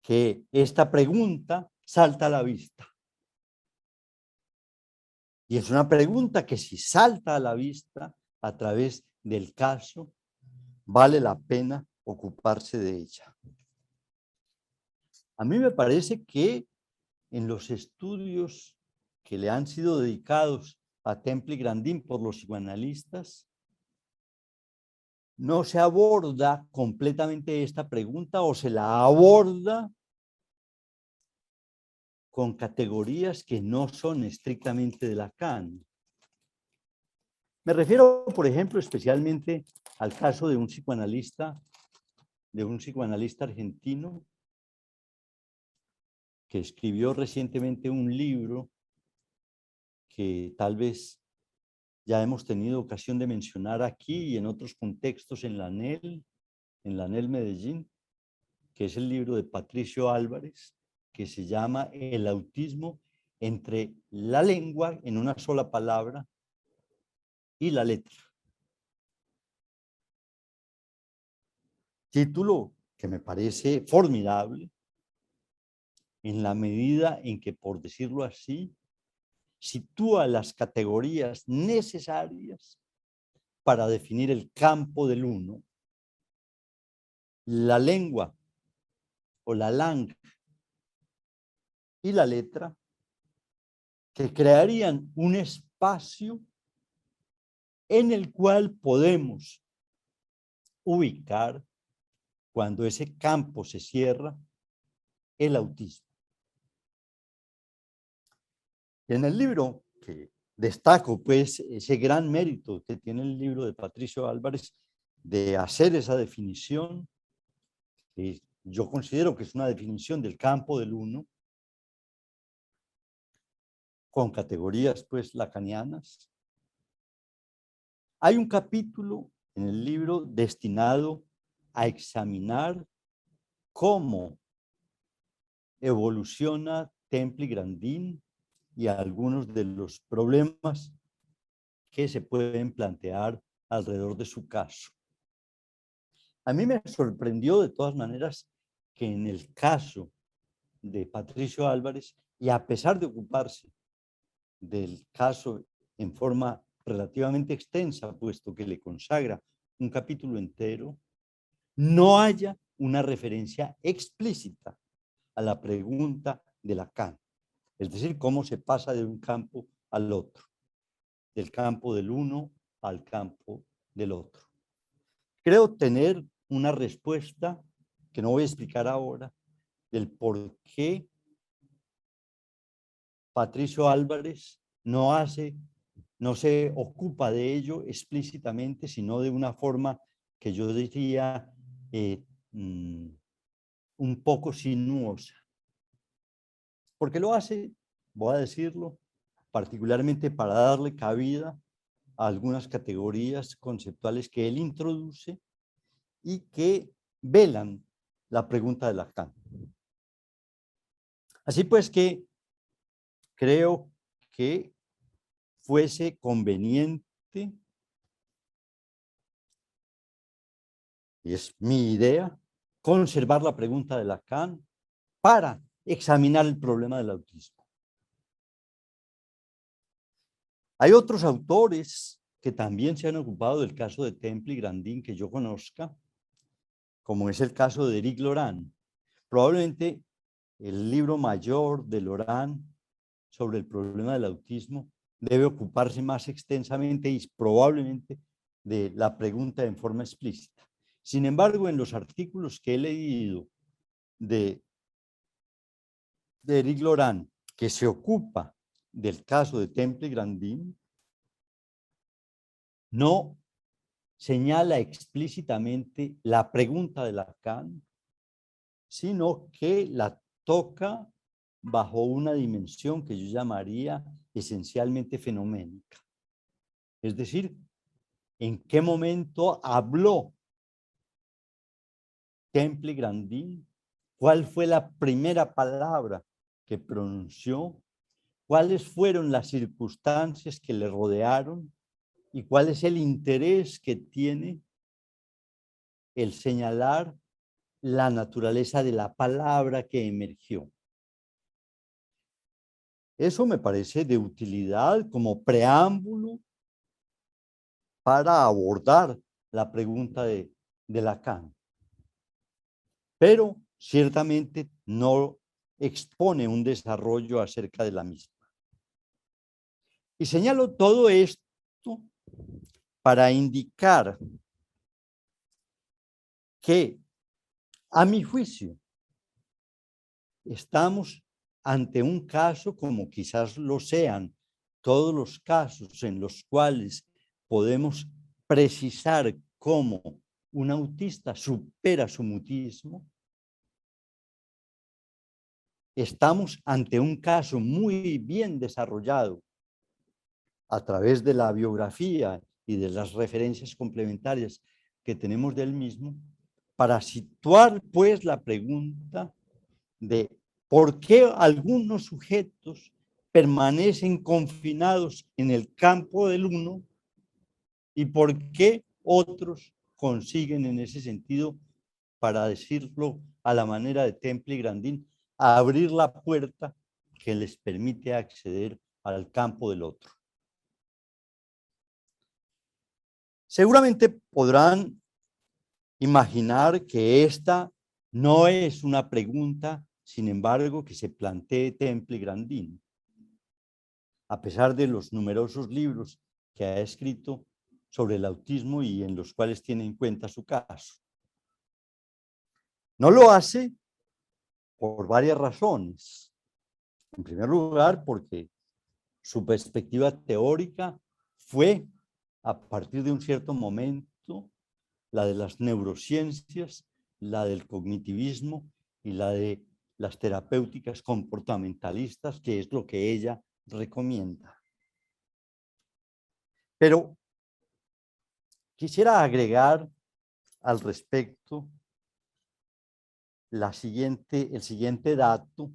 que esta pregunta salta a la vista. Y es una pregunta que si salta a la vista a través del caso, vale la pena ocuparse de ella. A mí me parece que en los estudios que le han sido dedicados a Temple y Grandin por los psicoanalistas, no se aborda completamente esta pregunta o se la aborda con categorías que no son estrictamente de Lacan. Me refiero, por ejemplo, especialmente al caso de un psicoanalista argentino que escribió recientemente un libro que tal vez ya hemos tenido ocasión de mencionar aquí y en otros contextos en la ANEL Medellín, que es el libro de Patricio Álvarez, que se llama El autismo entre la lengua, en una sola palabra, y la letra. Título que me parece formidable en la medida en que, por decirlo así, sitúa las categorías necesarias para definir el campo del uno, la lengua o la langue y la letra, que crearían un espacio en el cual podemos ubicar, cuando ese campo se cierra, el autismo. En el libro, que destaco pues ese gran mérito que tiene el libro de Patricio Álvarez de hacer esa definición, que yo considero que es una definición del campo del uno, con categorías pues lacanianas. Hay un capítulo en el libro destinado a examinar cómo evoluciona Templi-Grandin y algunos de los problemas que se pueden plantear alrededor de su caso. A mí me sorprendió de todas maneras que en el caso de Patricio Álvarez, y a pesar de ocuparse del caso en forma relativamente extensa, puesto que le consagra un capítulo entero, no haya una referencia explícita a la pregunta de Lacan, es decir, cómo se pasa de un campo al otro, del campo del uno al campo del otro. Creo tener una respuesta que no voy a explicar ahora del por qué Patricio Álvarez no se ocupa de ello explícitamente, sino de una forma que yo diría un poco sinuosa. ¿Por qué lo hace? Voy a decirlo, particularmente para darle cabida a algunas categorías conceptuales que él introduce y que velan la pregunta de Lacan. Así pues que creo que fuese conveniente, y es mi idea, conservar la pregunta de Lacan para examinar el problema del autismo. Hay otros autores que también se han ocupado del caso de Templi-Grandin que yo conozca, como es el caso de Éric Laurent. Probablemente el libro mayor de Laurent sobre el problema del autismo debe ocuparse más extensamente y probablemente de la pregunta en forma explícita. Sin embargo, en los artículos que he leído de Éric Laurent, que se ocupa del caso de Templi-Grandin, no señala explícitamente la pregunta de Lacan, sino que la toca bajo una dimensión que yo llamaría esencialmente fenoménica. Es decir, ¿en qué momento habló Templi-Grandin? ¿Cuál fue la primera palabra que pronunció? ¿Cuáles fueron las circunstancias que le rodearon? ¿Y cuál es el interés que tiene el señalar la naturaleza de la palabra que emergió? Eso me parece de utilidad como preámbulo para abordar la pregunta de Lacan. Pero ciertamente no expone un desarrollo acerca de la misma. Y señalo todo esto para indicar que, a mi juicio, estamos ante un caso, como quizás lo sean todos los casos en los cuales podemos precisar cómo un autista supera su mutismo. Estamos ante un caso muy bien desarrollado a través de la biografía y de las referencias complementarias que tenemos del mismo, para situar pues la pregunta de por qué algunos sujetos permanecen confinados en el campo del uno y por qué otros consiguen en ese sentido, para decirlo a la manera de Templi-Grandin, abrir la puerta que les permite acceder al campo del otro. Seguramente podrán imaginar que esta no es una pregunta, sin embargo, que se plantee Templi-Grandin, a pesar de los numerosos libros que ha escrito sobre el autismo y en los cuales tiene en cuenta su caso. No lo hace por varias razones. En primer lugar, porque su perspectiva teórica fue, a partir de un cierto momento, la de las neurociencias, la del cognitivismo y la de las terapéuticas comportamentalistas, que es lo que ella recomienda. Pero quisiera agregar al respecto el siguiente dato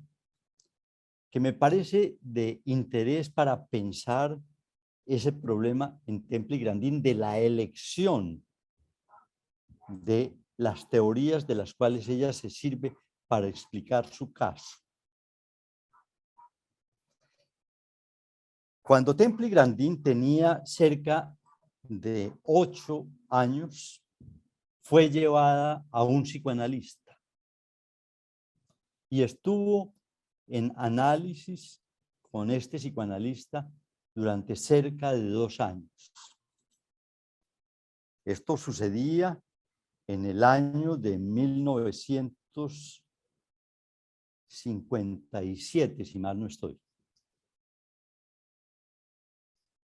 que me parece de interés para pensar ese problema en Temple y Grandin de la elección de las teorías de las cuales ella se sirve para explicar su caso. Cuando Temple y Grandin tenía cerca de 8 años, fue llevada a un psicoanalista y estuvo en análisis con este psicoanalista durante cerca de 2 años. Esto sucedía en el año de 1957, si mal no estoy.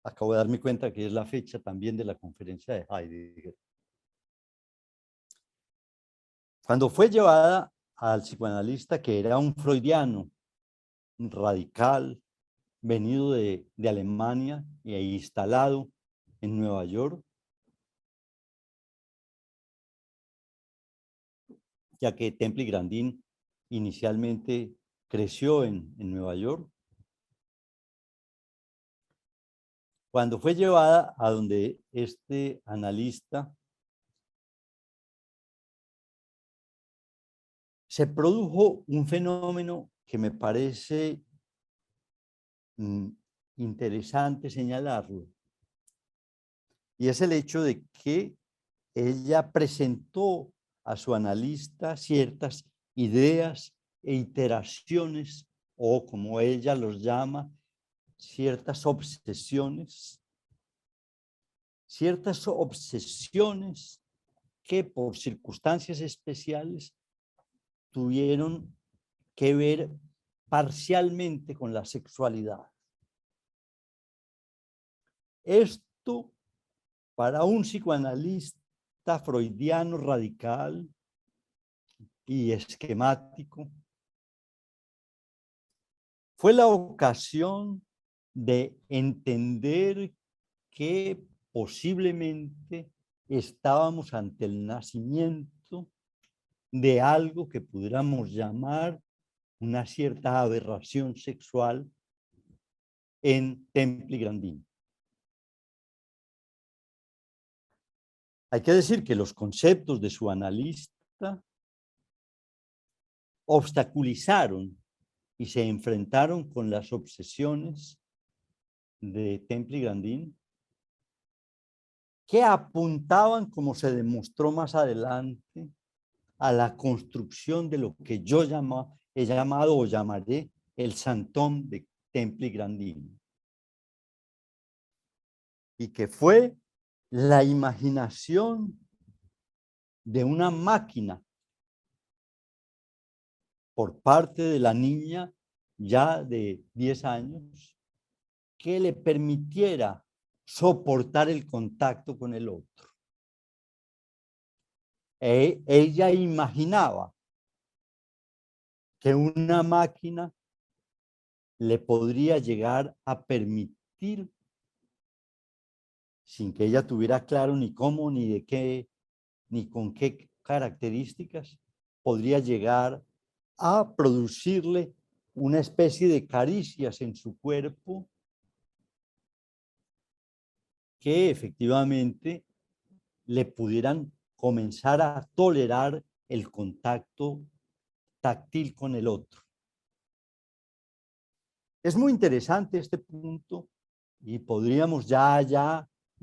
Acabo de darme cuenta que es la fecha también de la conferencia de Heidegger. Cuando fue llevada al psicoanalista, que era un freudiano radical, venido de Alemania e instalado en Nueva York, ya que Temple y Grandin inicialmente creció en Nueva York. Cuando fue llevada a donde este analista, se produjo un fenómeno que me parece interesante señalarlo, y es el hecho de que ella presentó a su analista ciertas ideas e iteraciones, o como ella los llama, ciertas obsesiones que por circunstancias especiales tuvieron que ver parcialmente con la sexualidad. Esto, para un psicoanalista freudiano radical y esquemático, fue la ocasión de entender que posiblemente estábamos ante el nacimiento de algo que pudiéramos llamar una cierta aberración sexual en Temple y Grandin. Hay que decir que los conceptos de su analista obstaculizaron y se enfrentaron con las obsesiones de Temple y Grandin, que apuntaban, como se demostró más adelante, a la construcción de lo que yo he llamado o llamaré el santón de Temple y Grandin, y que fue la imaginación de una máquina por parte de la niña ya de 10 años que le permitiera soportar el contacto con el otro. Ella imaginaba que una máquina le podría llegar a permitir, sin que ella tuviera claro ni cómo, ni de qué, ni con qué características, podría llegar a producirle una especie de caricias en su cuerpo que efectivamente le pudieran comenzar a tolerar el contacto táctil con el otro. Es muy interesante este punto y podríamos ya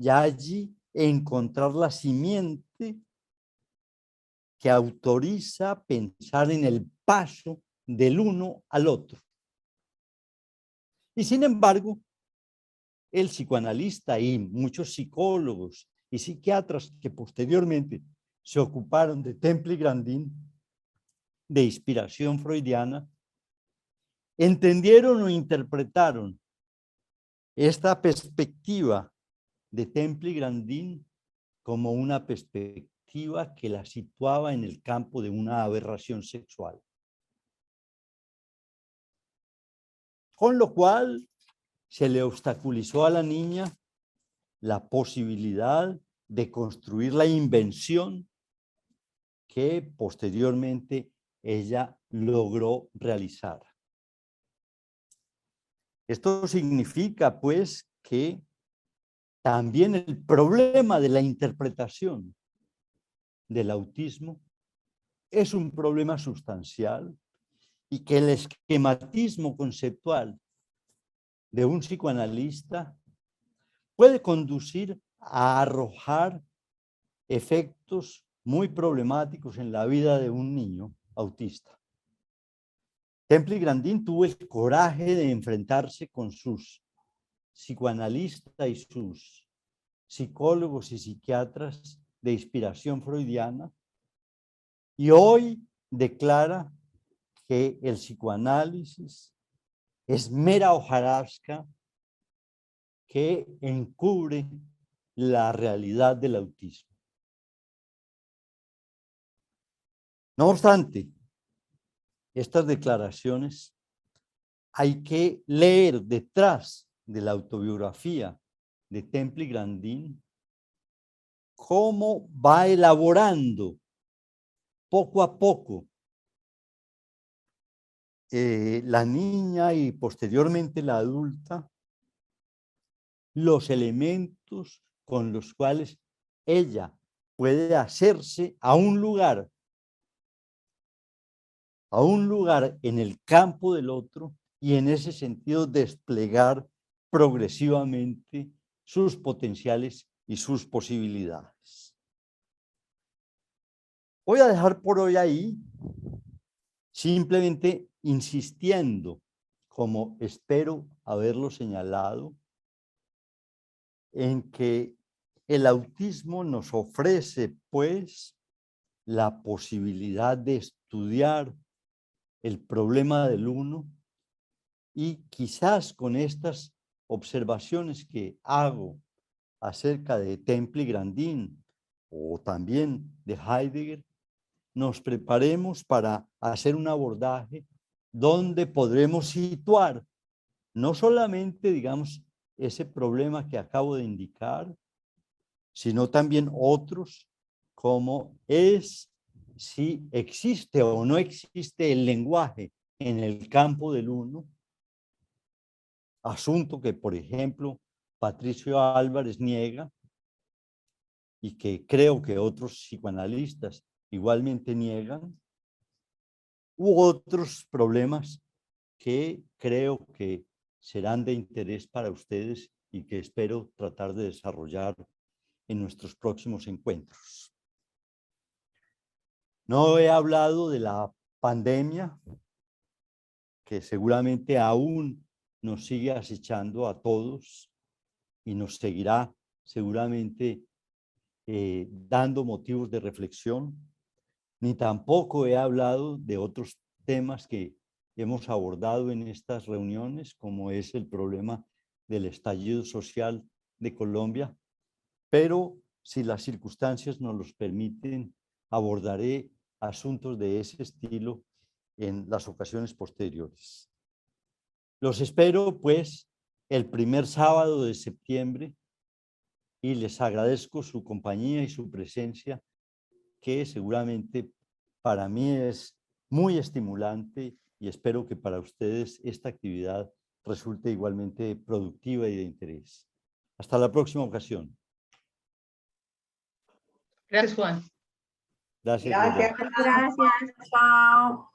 allí encontrar la simiente que autoriza pensar en el paso del uno al otro. Y sin embargo, el psicoanalista y muchos psicólogos y psiquiatras que posteriormente se ocuparon de Temple y Grandin, de inspiración freudiana, entendieron o interpretaron esta perspectiva de Temple y Grandin como una perspectiva que la situaba en el campo de una aberración sexual. Con lo cual, se le obstaculizó a la niña la posibilidad de construir la invención que posteriormente ella logró realizar. Esto significa, pues, que también el problema de la interpretación del autismo es un problema sustancial y que el esquematismo conceptual de un psicoanalista puede conducir a arrojar efectos muy problemáticos en la vida de un niño autista. Templi Grandin tuvo el coraje de enfrentarse con sus psicoanalistas y sus psicólogos y psiquiatras de inspiración freudiana y hoy declara que el psicoanálisis es mera hojarasca que encubre la realidad del autismo. No obstante, estas declaraciones hay que leer detrás de la autobiografía de Templi Grandin cómo va elaborando poco a poco la niña y posteriormente la adulta los elementos con los cuales ella puede hacerse a un lugar en el campo del otro y en ese sentido desplegar progresivamente sus potenciales y sus posibilidades. Voy a dejar por hoy ahí, simplemente insistiendo, como espero haberlo señalado, en que el autismo nos ofrece, pues, la posibilidad de estudiar el problema del uno y quizás con estas observaciones que hago acerca de Templi Grandin o también de Heidegger, nos preparemos para hacer un abordaje donde podremos situar no solamente, digamos, ese problema que acabo de indicar, sino también otros, como es si existe o no existe el lenguaje en el campo del uno, asunto que, por ejemplo, Patricio Álvarez niega y que creo que otros psicoanalistas igualmente niegan, u otros problemas que creo que serán de interés para ustedes y que espero tratar de desarrollar en nuestros próximos encuentros. No he hablado de la pandemia, que seguramente aún nos sigue acechando a todos y nos seguirá seguramente dando motivos de reflexión, ni tampoco he hablado de otros temas que hemos abordado en estas reuniones, como es el problema del estallido social de Colombia, pero si las circunstancias nos los permiten, abordaré asuntos de ese estilo en las ocasiones posteriores. Los espero, pues, el primer sábado de septiembre y les agradezco su compañía y su presencia, que seguramente para mí es muy estimulante y espero que para ustedes esta actividad resulte igualmente productiva y de interés. Hasta la próxima ocasión. Gracias, Juan. Gracias. Gracias, chao.